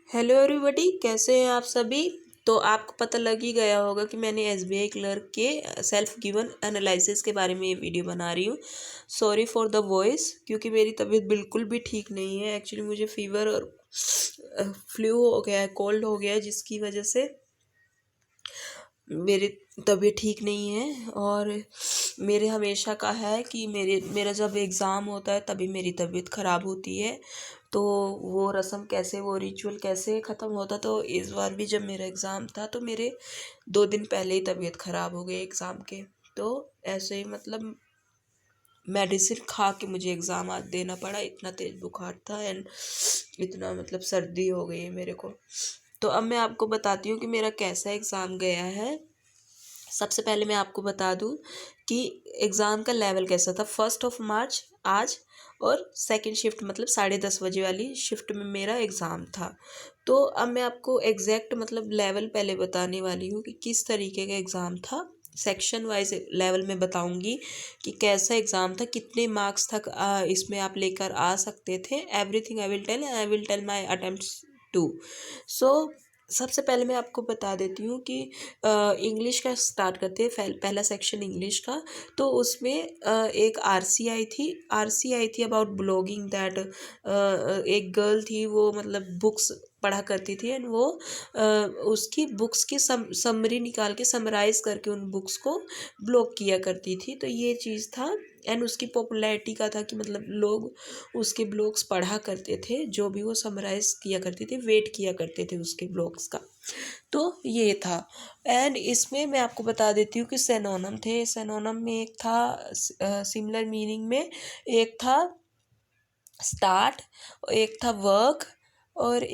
Hello everybody, कैसे हैं आप सभी। तो आपको पता लग ही गया होगा कि मैंने एसबीआई क्लर्क के सेल्फ गिवन एनालिसिस के बारे में ये वीडियो बना रही हूँ। सॉरी फॉर द वॉइस, क्योंकि मेरी तबीयत बिल्कुल भी ठीक नहीं है। एक्चुअली मुझे फीवर और फ्लू हो गया है, कोल्ड हो गया है, जिसकी वजह से मेरी तबीयत ठीक नहीं है। और मेरे हमेशा का है कि मेरा जब एग्ज़ाम होता है तभी मेरी तबीयत ख़राब होती है। तो वो रस्म कैसे, वो रिचुअल कैसे ख़त्म होता, तो इस बार भी जब मेरा एग्ज़ाम था तो मेरे 2 दिन पहले ही तबीयत ख़राब हो गई एग्ज़ाम के। तो ऐसे ही मतलब मेडिसिन खा के मुझे एग्ज़ाम आज देना पड़ा। इतना तेज़ बुखार था एंड इतना मतलब सर्दी हो गई है मेरे को। तो अब मैं आपको बताती हूँ कि मेरा कैसा एग्ज़ाम गया है। सबसे पहले मैं आपको बता दूं कि एग्ज़ाम का लेवल कैसा था। 1 मार्च आज, और सेकंड शिफ्ट मतलब 10:30 बजे वाली शिफ्ट में मेरा एग्ज़ाम था। तो अब मैं आपको एग्जैक्ट मतलब लेवल पहले बताने वाली हूँ कि किस तरीके का एग्ज़ाम था। सेक्शन वाइज लेवल में बताऊंगी कि कैसा एग्ज़ाम था, कितने मार्क्स तक इसमें आप लेकर आ सकते थे। Everything I will tell my attempts too. So सबसे पहले मैं आपको बता देती हूँ कि इंग्लिश का स्टार्ट करते हैं। पहला सेक्शन इंग्लिश का। तो उसमें एक आरसी आई थी अबाउट ब्लॉगिंग दैट। एक गर्ल थी, वो मतलब बुक्स पढ़ा करती थी एंड वो उसकी बुक्स की समरी निकाल के समराइज करके उन बुक्स को ब्लॉग किया करती थी। तो ये चीज़ था। एंड उसकी पॉपुलैरिटी का था कि मतलब लोग उसके ब्लॉग्स पढ़ा करते थे, जो भी वो समराइज किया करती थी, वेट किया करते थे उसके ब्लॉग्स का। तो ये था। एंड इसमें मैं आपको बता देती हूँ कि सेनोनम थे। सेनोनम में एक था सिमिलर मीनिंग में, एक था स्टार्ट, एक था वर्क, और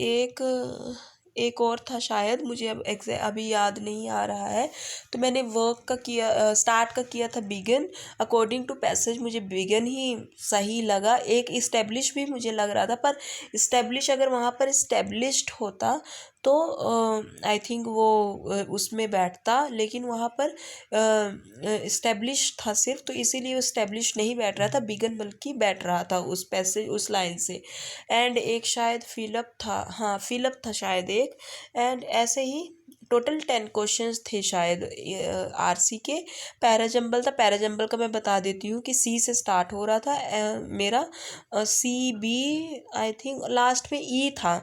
एक और था शायद, मुझे अब अभी याद नहीं आ रहा है। तो मैंने वर्क का किया, स्टार्ट का किया था बिगिन। अकॉर्डिंग टू पैसेज मुझे बिगिन ही सही लगा। एक इस्टेब्लिश भी मुझे लग रहा था, पर इस्टेब्लिश अगर वहाँ पर इस्टेब्लिश्ड होता तो आई थिंक वो उसमें बैठता, लेकिन वहाँ पर इस्टेब्लिश था सिर्फ, तो इसीलिए वो इस्टेब्लिश नहीं बैठ रहा था बिगन, बल्कि बैठ रहा था उस पैसे उस लाइन से। एंड एक शायद फिलअप था, हाँ फिलअप था शायद एक। एंड ऐसे ही टोटल 10 क्वेश्चंस थे शायद आरसी के। पैराजंबल था। पैराजंबल का मैं बता देती हूँ कि सी से स्टार्ट हो रहा था मेरा, C B, I think last में ई था।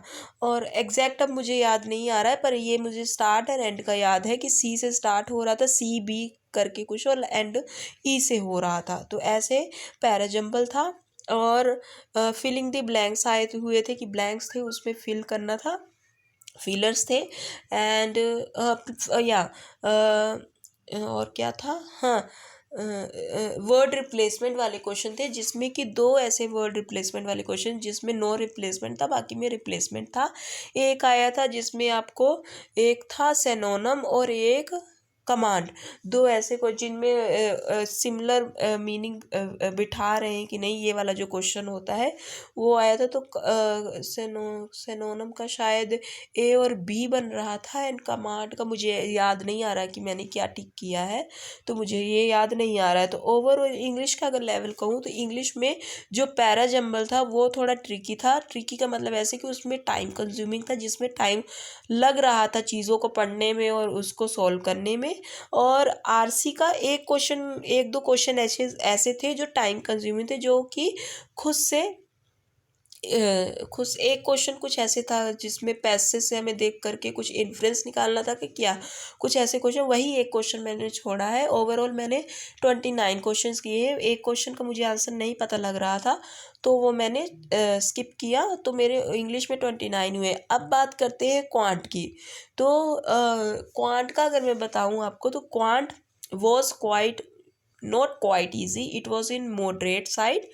और एग्जैक्ट अब मुझे याद नहीं आ रहा है, पर ये मुझे स्टार्ट और एंड का याद है कि सी से स्टार्ट हो रहा था, सी बी करके कुछ, और एंड ई से हो रहा था। तो ऐसे पैराजंबल था। और फिलिंग द ब्लैंक्स आए हुए थे कि ब्लैंक्स थे, उसमें फिल करना था, फिलर्स थे। एंड या और क्या था, हाँ वर्ड रिप्लेसमेंट वाले क्वेश्चन थे, जिसमें कि दो ऐसे वर्ड रिप्लेसमेंट वाले क्वेश्चन जिसमें नो रिप्लेसमेंट था, बाकी में रिप्लेसमेंट था। एक आया था जिसमें आपको, एक था सेनोनम और एक कमांड। दो ऐसे को जिनमें सिमिलर मीनिंग बिठा रहे हैं कि नहीं, ये वाला जो क्वेश्चन होता है वो आया था। तो सेनोनम का शायद ए और बी बन रहा था, एंड कमांड का मुझे याद नहीं आ रहा कि मैंने क्या टिक किया है, तो मुझे ये याद नहीं आ रहा है। तो ओवरऑल इंग्लिश का अगर लेवल कहूँ तो इंग्लिश में जो पैराजंबल था वो थोड़ा ट्रिकी था। ट्रिकी का मतलब ऐसे कि उसमें टाइम कंज्यूमिंग था, जिसमें टाइम लग रहा था चीज़ों को पढ़ने में और उसको सॉल्व करने में। और आरसी का एक दो क्वेश्चन ऐसे ऐसे थे जो टाइम कंज्यूमिंग थे, जो कि खुद से खुद एक क्वेश्चन कुछ ऐसे था जिसमें पैसे से हमें देख करके कुछ इन्फ्रेंस निकालना था कि क्या, कुछ ऐसे क्वेश्चन, वही एक क्वेश्चन मैंने छोड़ा है। ओवरऑल मैंने 29 क्वेश्चंस किए हैं। एक क्वेश्चन का मुझे आंसर नहीं पता लग रहा था, तो वो मैंने स्किप किया। तो मेरे इंग्लिश में 29 हुए। अब बात करते हैं क्वांट की। तो क्वांट का अगर मैं बताऊँ आपको, तो quant was quite not quite easy, it was in moderate side.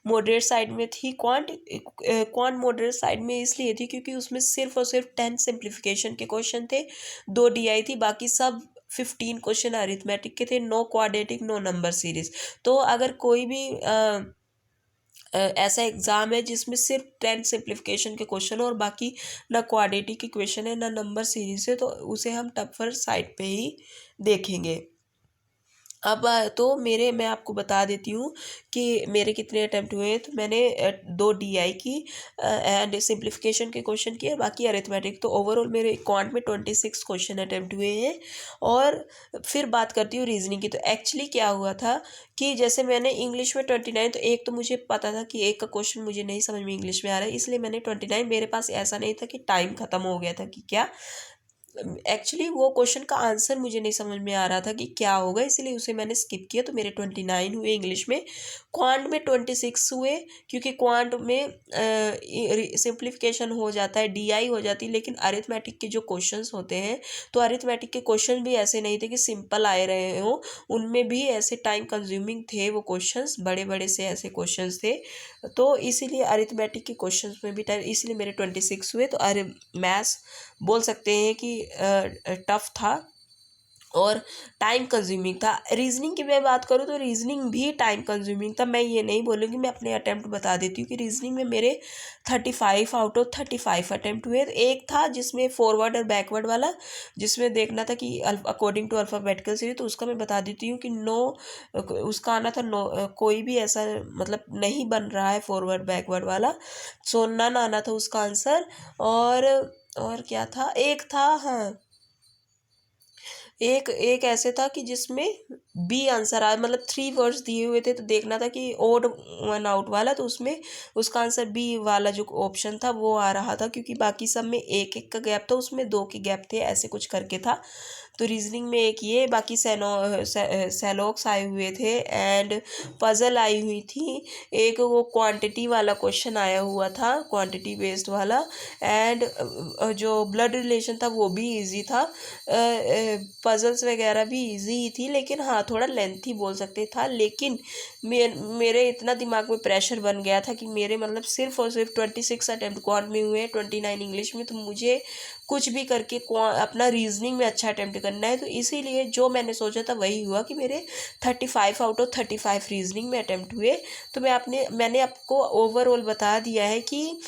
Moderate side में थी क्वांट। क्वांट मॉडरेट साइड में इसलिए थी क्योंकि उसमें सिर्फ और सिर्फ 10 सिंप्लीफिकेशन के क्वेश्चन थे, 2 डीआई थी, बाकी सब 15 क्वेश्चन अरिथमेटिक के थे, no quadratic no number series. तो अगर कोई भी ऐसा एग्ज़ाम है जिसमें सिर्फ 10 सिंप्लीफिकेशन के क्वेश्चन और बाकी ना क्वाड्रेटिक इक्वेशन है ना नंबर सीरीज है, तो उसे हम टफर साइड पे ही देखेंगे। अब मैं आपको बता देती हूँ कि मेरे कितने अटेम्प्ट हुए हैं। तो मैंने 2 DI की एंड सिंप्लीफिकेशन के क्वेश्चन किए, बाकी अरिथमेटिक। तो ओवरऑल मेरे क्वांट में 26 क्वेश्चन अटेम्प्ट हुए हैं। और फिर बात करती हूँ रीजनिंग की। तो एक्चुअली क्या हुआ था कि जैसे मैंने इंग्लिश में 29, तो एक तो मुझे पता था कि एक का क्वेश्चन मुझे नहीं समझ में इंग्लिश में आ रहा है, इसलिए मैंने 29। मेरे पास ऐसा नहीं था कि टाइम ख़त्म हो गया था कि क्या, एक्चुअली वो क्वेश्चन का आंसर मुझे नहीं समझ में आ रहा था कि क्या होगा, इसीलिए उसे मैंने स्किप किया। तो मेरे 29 हुए इंग्लिश में। क्वांट में 26 हुए, क्योंकि क्वांट में सिंप्लीफिकेशन हो जाता है, DI हो जाती है। लेकिन अरिथमेटिक के जो क्वेश्चंस होते हैं, तो अरिथमेटिक के क्वेश्चन भी ऐसे नहीं थे कि सिंपल आए रहे हों, उनमें भी ऐसे टाइम कंज्यूमिंग थे वो क्वेश्चंस, बड़े बड़े से ऐसे क्वेश्चंस थे। तो इसीलिए अरिथमेटिक के क्वेश्चंस में भी टाइम, इसलिए मेरे 26 हुए। तो अरे मैथ्स बोल सकते हैं कि टफ था और टाइम कंज्यूमिंग था। रीजनिंग की मैं बात करूँ तो रीजनिंग भी टाइम कंज्यूमिंग था। मैं ये नहीं बोलूँगी, मैं अपने अटेम्प्ट बता देती हूँ कि रीजनिंग में मेरे 35 आउट ऑफ 35 अटेम्प्ट हुए। तो एक था जिसमें फॉरवर्ड और बैकवर्ड वाला, जिसमें देखना था कि अकॉर्डिंग टू अल्फ़ाबेटिकल सीरीज। तो उसका मैं बता देती हूँ कि नो, उसका आना था नो, कोई भी ऐसा मतलब नहीं बन रहा है फॉरवर्ड बैकवर्ड वाला, सो नन आना था उसका आंसर। और क्या था, एक था, हाँ, एक एक ऐसे था कि जिसमें बी आंसर आया, मतलब 3 वर्ड्स दिए हुए थे, तो देखना था कि ओड वन आउट वाला, तो उसमें उसका आंसर बी वाला जो ऑप्शन था वो आ रहा था, क्योंकि बाकी सब में एक एक का गैप था, उसमें 2 के गैप थे, ऐसे कुछ करके था। तो रीजनिंग में एक ये, बाकी सेलोक्स आए हुए थे एंड पजल आई हुई थी। एक वो क्वांटिटी वाला क्वेश्चन आया हुआ था, क्वांटिटी बेस्ड वाला। एंड जो ब्लड रिलेशन था वो भी इजी था। पजल्स वगैरह भी इजी ही थी, लेकिन हाँ थोड़ा लेंथी बोल सकते था। लेकिन मेरे इतना दिमाग में प्रेशर बन गया था कि मेरे मतलब सिर्फ और सिर्फ 26 अटेम्प्ट क्वांट में हुए, 29 इंग्लिश में। तो मुझे कुछ भी करके अपना रीजनिंग में अच्छा अटेम्प्ट करना है। तो इसीलिए जो मैंने सोचा था वही हुआ कि मेरे 35 आउट ऑफ 35 रीजनिंग में अटेम्प्ट हुए। तो मैंने आपको ओवरऑल बता दिया है कि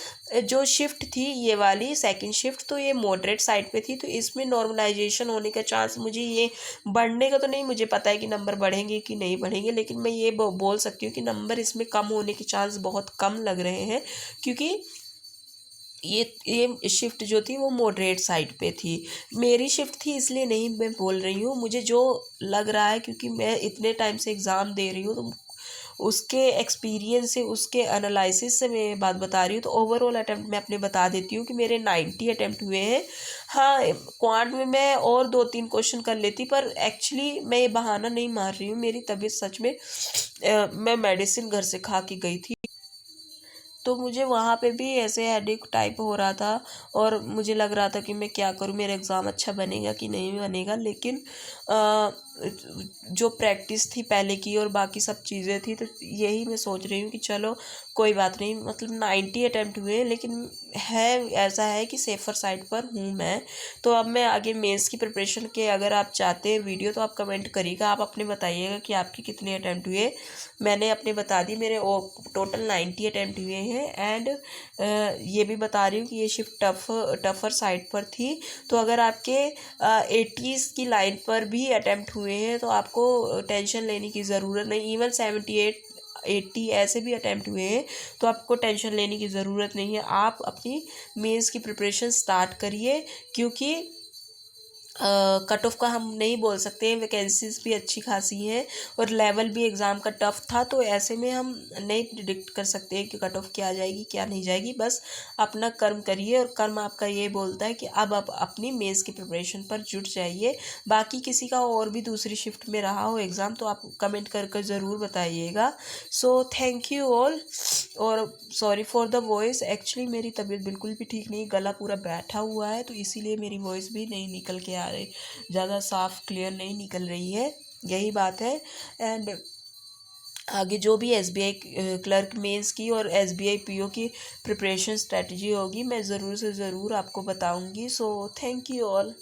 जो शिफ्ट थी ये वाली सेकंड शिफ्ट, तो ये मॉडरेट साइड पे थी। तो इसमें नॉर्मलाइजेशन होने का चांस, मुझे ये बढ़ने का तो नहीं मुझे पता है कि नंबर बढ़ेंगे कि नहीं बढ़ेंगे, लेकिन मैं ये बोल सकती हूँ कि नंबर इसमें कम होने के चांस बहुत कम लग रहे हैं, क्योंकि ये शिफ्ट जो थी वो मॉडरेट साइड पे थी। मेरी शिफ्ट थी इसलिए नहीं मैं बोल रही हूँ, मुझे जो लग रहा है, क्योंकि मैं इतने टाइम से एग्ज़ाम दे रही हूँ, तो उसके एक्सपीरियंस से, उसके एनालिसिस से मैं बात बता रही हूँ। तो ओवरऑल अटेम्प्ट मैं अपने बता देती हूँ कि मेरे 90 अटेम्प्ट हुए हैं। हाँ, क्वांट में मैं और 2-3 क्वेश्चन कर लेती, पर एक्चुअली मैं ये बहाना नहीं मार रही हूँ, मेरी तबीयत सच में मैं मेडिसिन घर से खा के गई थी, तो मुझे वहाँ पे भी ऐसे हेडेक टाइप हो रहा था। और मुझे लग रहा था कि मैं क्या करूँ, मेरा एग्ज़ाम अच्छा बनेगा कि नहीं बनेगा। लेकिन जो प्रैक्टिस थी पहले की और बाकी सब चीज़ें थी, तो यही मैं सोच रही हूँ कि चलो कोई बात नहीं। मतलब 90 अटेम्प्ट हुए, लेकिन है ऐसा है कि सेफ़र साइड पर हूँ मैं। तो अब मैं आगे मेंस की प्रिपरेशन के अगर आप चाहते हैं वीडियो, तो आप कमेंट करिएगा, आप अपने बताइएगा कि आपके कितने अटेम्प्ट हुए। मैंने अपने बता दी, मेरे टोटल 90 अटेम्प्ट हुए हैं। एंड ये भी बता रही हूँ कि ये शिफ्ट टफ़र साइड पर थी। तो अगर आपके 80s की लाइन पर भी अटेम्प्ट हुए हैं, तो आपको टेंशन लेने की ज़रूरत नहीं। इवन 78 80 ऐसे भी अटेम्प्ट हुए हैं, तो आपको टेंशन लेने की ज़रूरत नहीं है। आप अपनी मेंस की प्रिपरेशन स्टार्ट करिए, क्योंकि कट ऑफ का हम नहीं बोल सकते हैं, वैकेंसीज भी अच्छी खासी हैं और लेवल भी एग्ज़ाम का टफ था। तो ऐसे में हम नहीं प्रिडिक्ट कर सकते हैं कि कट ऑफ क्या जाएगी क्या नहीं जाएगी। बस अपना कर्म करिए, और कर्म आपका ये बोलता है कि अब आप अपनी मेंस की प्रिपरेशन पर जुट जाइए। बाकी किसी का और भी दूसरी शिफ्ट में रहा हो एग्ज़ाम, तो आप कमेंट कर कर ज़रूर बताइएगा। सो थैंक यू ऑल, और sorry for the voice. Actually मेरी तबीयत बिल्कुल भी ठीक नहीं, गला पूरा बैठा हुआ है, तो इसीलिए मेरी वॉइस भी नहीं निकल के आ रही, ज़्यादा साफ क्लियर नहीं निकल रही है, यही बात है। एंड आगे जो भी SBI क्लर्क मेंस की और SBI PO की प्रिपरेशन स्ट्रेटजी होगी, मैं ज़रूर से ज़रूर आपको बताऊंगी। So thank you all.